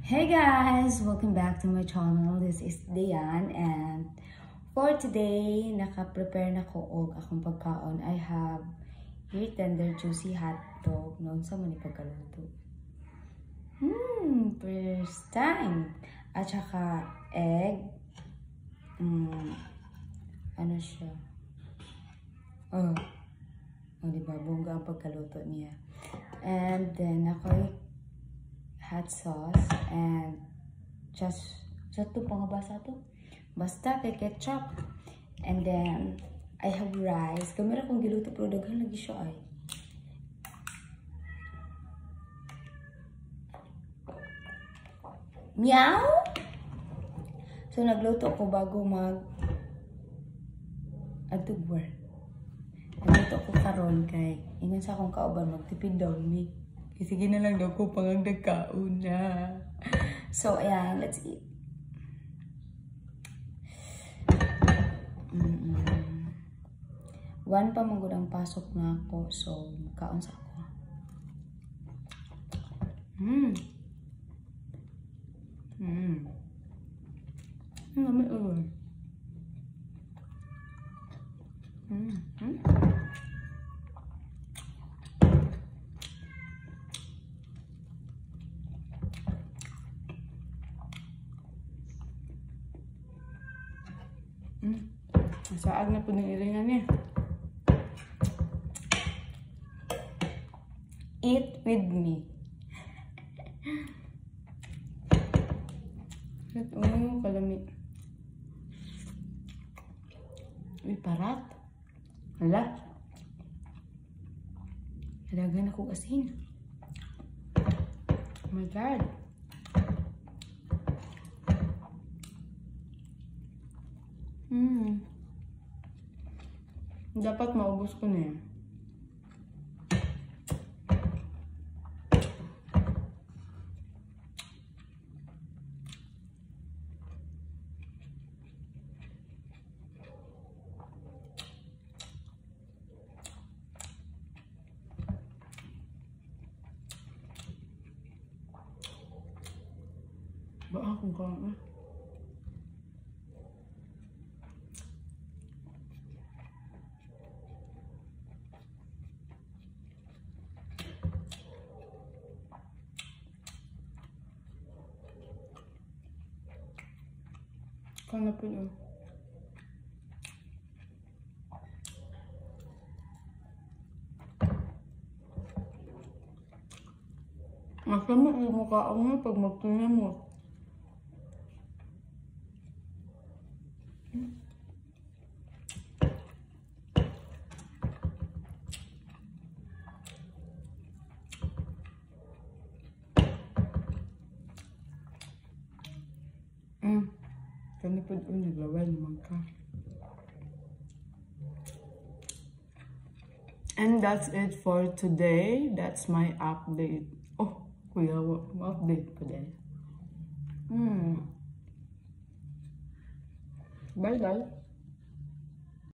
Hey guys! Welcome back to my channel. This is Diane, and for today, naka-prepare na ko og akong pagkaon. I have here tender juicy hot dog. Noon sa mani pagkaluto. First time. At saka egg. Ano siya? Oh, diba? Bongga ang pagkaluto niya. And then, ako'y hot sauce and just to pangabasa to. Basta kay ketchup. And then, I have rice. Kamera kong giluto pero daghan lagi siya ay. Meow! So, nagluto ako bago adto work. Nagluto ko karon kay ingon sa akong kauban magtipid daw mi. Sige na lang daw ko pangang nagkaon na. So ayan, let's eat. One pa manggod ang pasok na ako, so kaon sa ako. Lamig ulo. Masaag na po ng iringan niya. Eat with me. Oh, kalamig. Uy, parat. Hala. Halagan ako asin. Oh my God. Dapat maubos ko na yan. Ba akong kaon? Kaya po yun. Masama yung mukha mo pag magtingin mo. Kani po doon naglaway naman ka. And that's it for today. That's my update. Oh, kuya, update ko din. Bye, guys.